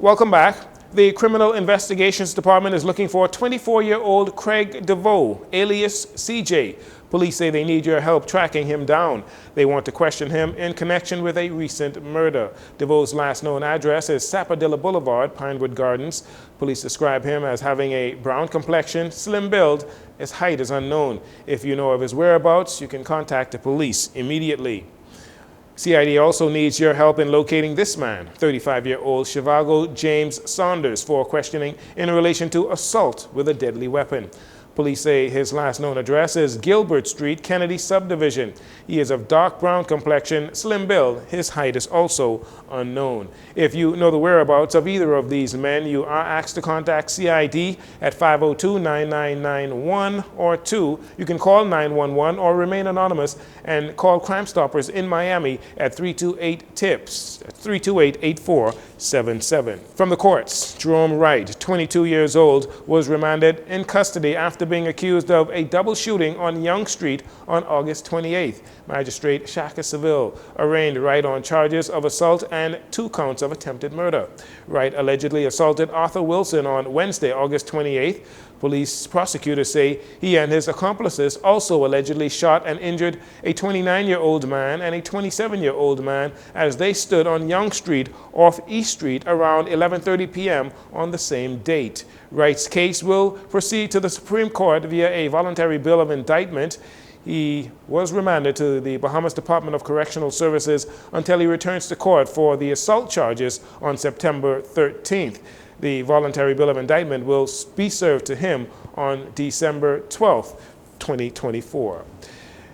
Welcome back. The Criminal Investigations Department is looking for 24-year-old Craig DeVoe, alias CJ. Police say they need your help tracking him down. They want to question him in connection with a recent murder. DeVoe's last known address is Sapodilla Boulevard, Pinewood Gardens. Police describe him as having a brown complexion, slim build. His height is unknown. If you know of his whereabouts, you can contact the police immediately. CID also needs your help in locating this man, 35-year-old Shivago James Saunders, for questioning in relation to assault with a deadly weapon. Police say his last known address is Gilbert Street, Kennedy Subdivision. He is of dark brown complexion, slim build. His height is also unknown. If you know the whereabouts of either of these men, you are asked to contact CID at 502-9991 or 2. You can call 911 or remain anonymous and call Crime Stoppers in Miami at 328-TIPS, 328-8477. From the courts, Jerome Wright, 22 years old, was remanded in custody after being accused of a double shooting on Young Street on August 28th. Magistrate Shaka Seville arraigned Wright on charges of assault and 2 counts of attempted murder. Wright allegedly assaulted Arthur Wilson on Wednesday, August 28th. Police prosecutors say he and his accomplices also allegedly shot and injured a 29-year-old man and a 27-year-old man as they stood on Young Street off East Street around 11:30 p.m. on the same date. Wright's case will proceed to the Supreme Court via a voluntary bill of indictment. He was remanded to the Bahamas Department of Correctional Services until he returns to court for the assault charges on September 13th. The voluntary bill of indictment will be served to him on December 12th, 2024.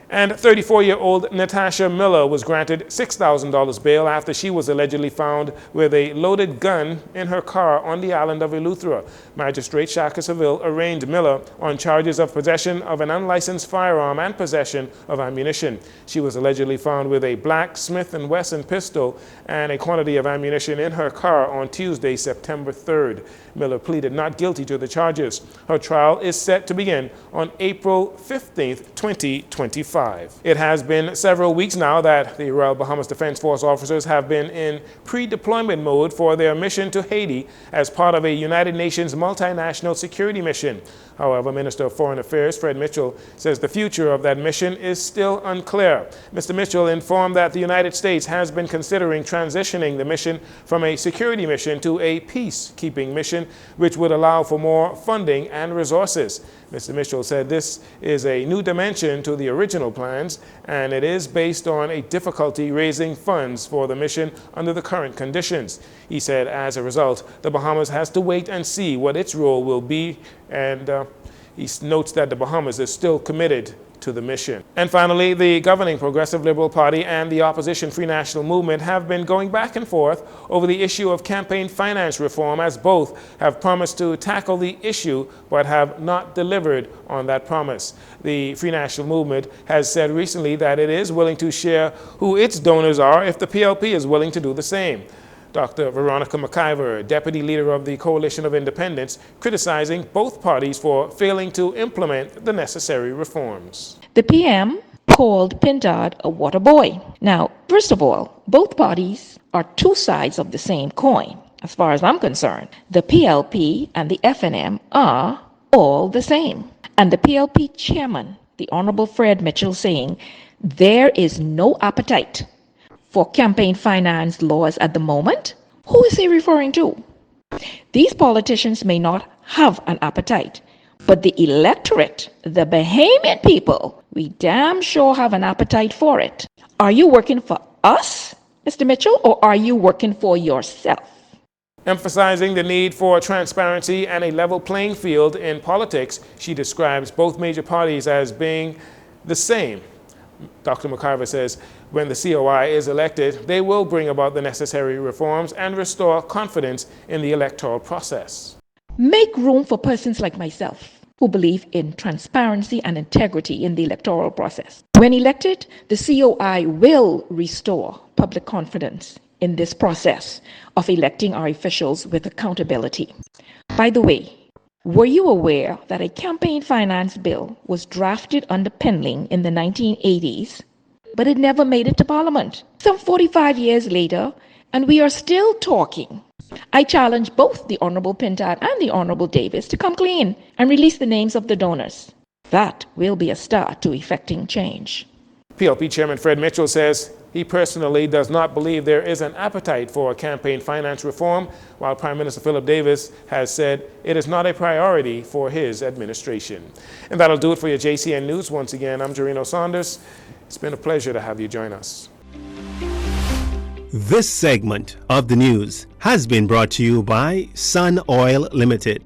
And 34-year-old Natasha Miller was granted $6,000 bail after she was allegedly found with a loaded gun in her car on the island of Eleuthera. Magistrate Shaka Seville arraigned Miller on charges of possession of an unlicensed firearm and possession of ammunition. She was allegedly found with a black Smith & Wesson pistol and a quantity of ammunition in her car on Tuesday, September 3rd. Miller pleaded not guilty to the charges. Her trial is set to begin on April 15th, 2025. It has been several weeks now that the Royal Bahamas Defense Force officers have been in pre-deployment mode for their mission to Haiti as part of a United Nations multinational security mission. However, Minister of Foreign Affairs Fred Mitchell says the future of that mission is still unclear. Mr. Mitchell informed that the United States has been considering transitioning the mission from a security mission to a peacekeeping mission, which would allow for more funding and resources. Mr. Mitchell said this is a new dimension to the original plans, and it is based on a difficulty raising funds for the mission under the current conditions. He said as a result, the Bahamas has to wait and see what its role will be, and he notes that the Bahamas is still committed to the mission. And finally, the governing Progressive Liberal Party and the opposition Free National Movement have been going back and forth over the issue of campaign finance reform, as both have promised to tackle the issue but have not delivered on that promise. The Free National Movement has said recently that it is willing to share who its donors are if the PLP is willing to do the same. Dr. Veronica McIver, deputy leader of the Coalition of Independents, criticizing both parties for failing to implement the necessary reforms. The PM called Pintard a water boy. Now, first of all, both parties are two sides of the same coin. As far as I'm concerned, the PLP and the FNM are all the same. And the PLP chairman, the Honorable Fred Mitchell, saying there is no appetite for campaign finance laws at the moment. Who is he referring to? These politicians may not have an appetite, but the electorate, the Bahamian people, we damn sure have an appetite for it. Are you working for us, Mr. Mitchell, or are you working for yourself? Emphasizing the need for transparency and a level playing field in politics, she describes both major parties as being the same. Dr. McIver says when the COI is elected, they will bring about the necessary reforms and restore confidence in the electoral process. Make room for persons like myself who believe in transparency and integrity in the electoral process. When elected, the COI will restore public confidence in this process of electing our officials with accountability. By the way, were you aware that a campaign finance bill was drafted under Penling in the 1980s, but it never made it to Parliament? Some 45 years later, and we are still talking I challenge both the Honorable Pintard and the Honorable Davis to come clean and release the names of the donors. That will be a start to effecting change. PLP Chairman Fred Mitchell says he personally does not believe there is an appetite for campaign finance reform, while Prime Minister Philip Davis has said it is not a priority for his administration. And that'll do it for your JCN News. Once again, I'm Jarino Saunders. It's been a pleasure to have you join us. This segment of the news has been brought to you by Sun Oil Limited.